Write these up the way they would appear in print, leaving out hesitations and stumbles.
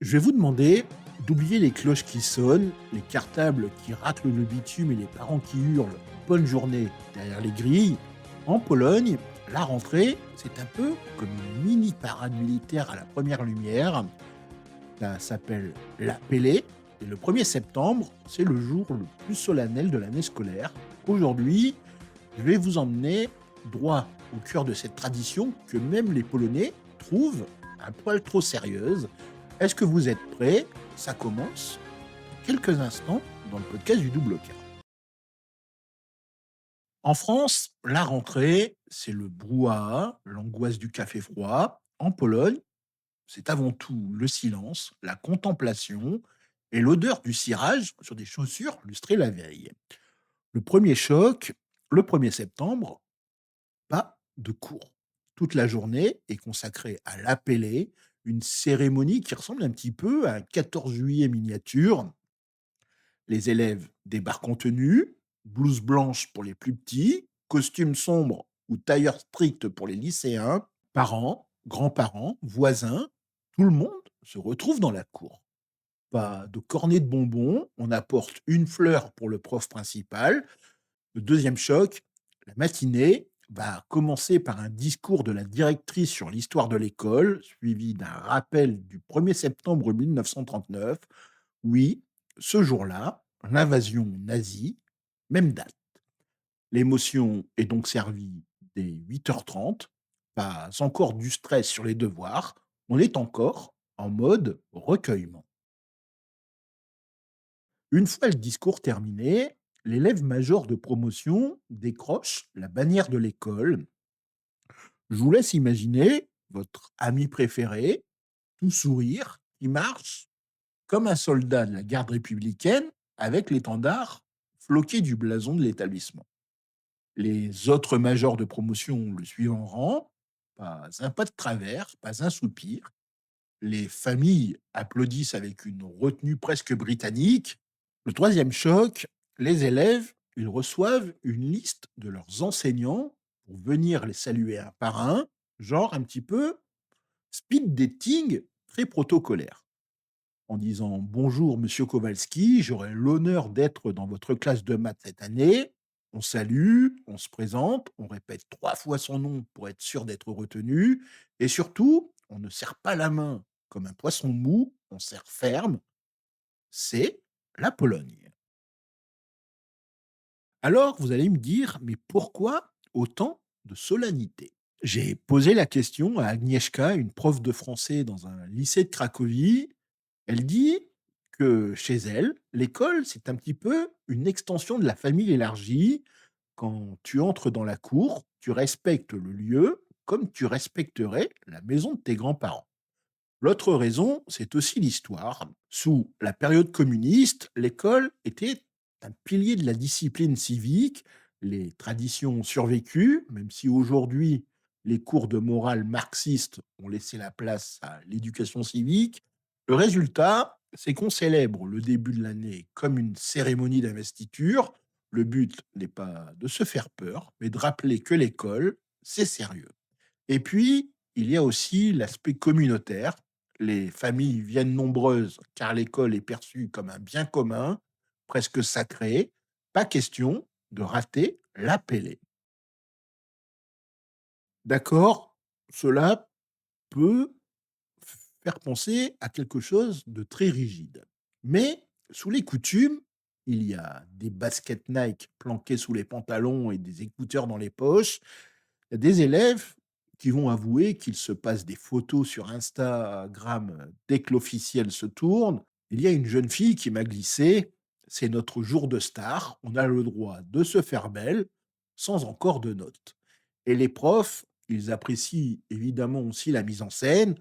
Je vais vous demander d'oublier les cloches qui sonnent, les cartables qui raclent le bitume et les parents qui hurlent «bonne journée» derrière les grilles. En Pologne, la rentrée, c'est un peu comme une mini parade militaire à la première lumière. Ça s'appelle la Pélé. Et le 1er septembre, c'est le jour le plus solennel de l'année scolaire. Aujourd'hui, je vais vous emmener droit au cœur de cette tradition que même les Polonais trouvent un poil trop sérieuse. Est-ce que vous êtes prêts? Ça commence dans quelques instants dans le podcast du Double K. En France, la rentrée, c'est le brouhaha, l'angoisse du café froid. En Pologne, c'est avant tout le silence, la contemplation et l'odeur du cirage sur des chaussures lustrées la veille. Le premier choc, le 1er septembre, pas de cours. Toute la journée est consacrée à l'appeler, une cérémonie qui ressemble un petit peu à un 14 juillet miniature. Les élèves débarquent en tenue, blouse blanche pour les plus petits, costume sombre ou tailleur strict pour les lycéens, parents, grands-parents, voisins, tout le monde se retrouve dans la cour. Pas de cornet de bonbons, on apporte une fleur pour le prof principal. Le deuxième choc, la matinée va commencer par un discours de la directrice sur l'histoire de l'école, suivi d'un rappel du 1er septembre 1939. Oui, ce jour-là, l'invasion nazie, même date. L'émotion est donc servie dès 8h30. Pas encore du stress sur les devoirs, on est encore en mode recueillement. Une fois le discours terminé, l'élève major de promotion décroche la bannière de l'école. Je vous laisse imaginer votre ami préféré, tout sourire, qui marche comme un soldat de la garde républicaine avec l'étendard floqué du blason de l'établissement. Les autres majors de promotion le suivent en rang, pas un pas de travers, pas un soupir. Les familles applaudissent avec une retenue presque britannique. Le troisième choc, les élèves, ils reçoivent une liste de leurs enseignants pour venir les saluer un par un, genre un petit peu speed dating très protocolaire. En disant bonjour monsieur Kowalski, j'aurai l'honneur d'être dans votre classe de maths cette année. On salue, on se présente, on répète 3 fois son nom pour être sûr d'être retenu. Et surtout, on ne serre pas la main comme un poisson mou, on serre ferme. C'est la Pologne. Alors, vous allez me dire, mais pourquoi autant de solennité? J'ai posé la question à Agnieszka, une prof de français dans un lycée de Cracovie. Elle dit que chez elle, l'école, c'est un petit peu une extension de la famille élargie. Quand tu entres dans la cour, tu respectes le lieu comme tu respecterais la maison de tes grands-parents. L'autre raison, c'est aussi l'histoire. Sous la période communiste, l'école était un pilier de la discipline civique. Les traditions ont survécu, même si aujourd'hui, les cours de morale marxiste ont laissé la place à l'éducation civique. Le résultat, c'est qu'on célèbre le début de l'année comme une cérémonie d'investiture. Le but n'est pas de se faire peur, mais de rappeler que l'école, c'est sérieux. Et puis, il y a aussi l'aspect communautaire. Les familles viennent nombreuses car l'école est perçue comme un bien commun, presque sacré. Pas question de rater l'appelé. D'accord, cela peut faire penser à quelque chose de très rigide. Mais sous les coutumes, il y a des baskets Nike planquées sous les pantalons et des écouteurs dans les poches. Il y a des élèves qui vont avouer qu'ils se passent des photos sur Instagram dès que l'officiel se tourne. Il y a une jeune fille qui m'a glissé: «C'est notre jour de star, on a le droit de se faire belle, sans encore de notes». Et les profs, ils apprécient évidemment aussi la mise en scène.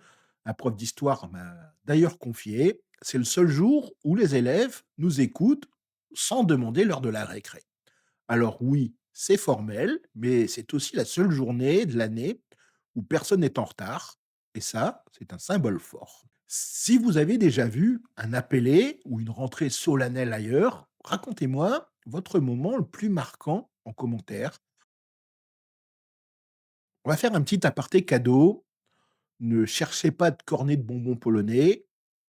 Un prof d'histoire m'a d'ailleurs confié: «C'est le seul jour où les élèves nous écoutent sans demander l'heure de la récré». Alors oui, c'est formel, mais c'est aussi la seule journée de l'année où personne n'est en retard, et ça, c'est un symbole fort. Si vous avez déjà vu un appelé ou une rentrée solennelle ailleurs, racontez-moi votre moment le plus marquant en commentaire. On va faire un petit aparté cadeau. Ne cherchez pas de cornet de bonbons polonais.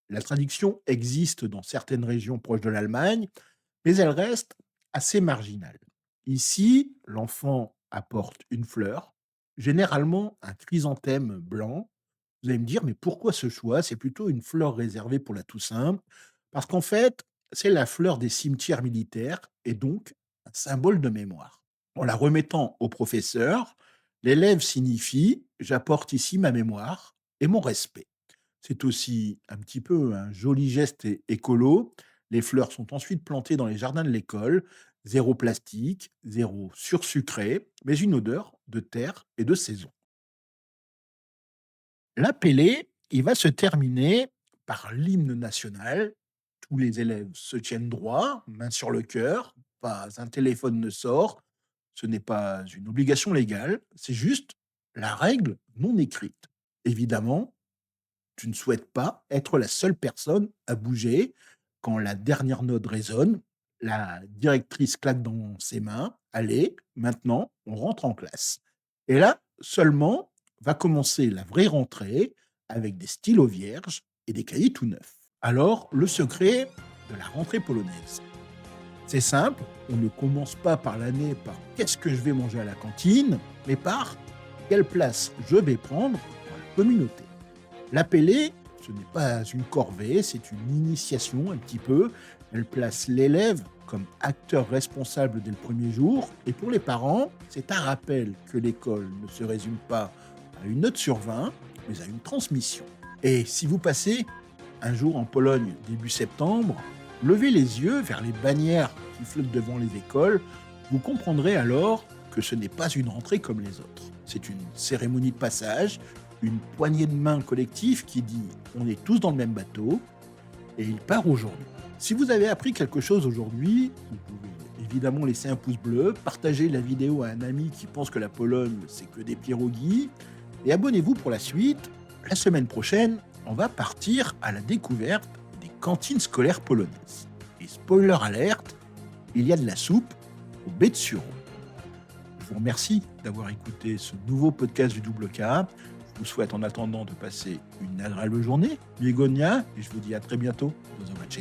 La traduction existe dans certaines régions proches de l'Allemagne, mais elle reste assez marginale. Ici, l'enfant apporte une fleur, généralement un chrysanthème blanc. Vous allez me dire, mais pourquoi ce choix? C'est plutôt une fleur réservée pour la Toussaint, parce qu'en fait, c'est la fleur des cimetières militaires et donc un symbole de mémoire. En la remettant au professeur, l'élève signifie: «J'apporte ici ma mémoire et mon respect». C'est aussi un petit peu un joli geste écolo. Les fleurs sont ensuite plantées dans les jardins de l'école. Zéro plastique, zéro sursucré, mais une odeur de terre et de saison. L'appelé, il va se terminer par l'hymne national. Tous les élèves se tiennent droit, main sur le cœur, pas un téléphone ne sort. Ce n'est pas une obligation légale, c'est juste la règle non écrite. Évidemment, tu ne souhaites pas être la seule personne à bouger. Quand la dernière note résonne, la directrice claque dans ses mains: «Allez, maintenant, on rentre en classe». Et là, seulement, va commencer la vraie rentrée avec des stylos vierges et des cahiers tout neufs. Alors, le secret de la rentrée polonaise, c'est simple, on ne commence pas par l'année par «Qu'est-ce que je vais manger à la cantine?», mais par «Quelle place je vais prendre dans la communauté?». L'appeler, ce n'est pas une corvée, c'est une initiation un petit peu. Elle place l'élève comme acteur responsable dès le premier jour. Et pour les parents, c'est un rappel que l'école ne se résume pas à une note sur 20, mais à une transmission. Et si vous passez un jour en Pologne début septembre, levez les yeux vers les bannières qui flottent devant les écoles. Vous comprendrez alors que ce n'est pas une rentrée comme les autres. C'est une cérémonie de passage, une poignée de main collective qui dit on est tous dans le même bateau et il part aujourd'hui. Si vous avez appris quelque chose aujourd'hui, vous pouvez évidemment laisser un pouce bleu, partager la vidéo à un ami qui pense que la Pologne c'est que des pierogies et abonnez-vous pour la suite. La semaine prochaine, on va partir à la découverte des cantines scolaires polonaises. Et spoiler alerte, il y a de la soupe au baies de sureau. Je vous remercie d'avoir écouté ce nouveau podcast du Double K. Je vous souhaite en attendant de passer une agréable journée, Biegonia, et je vous dis à très bientôt dans un match.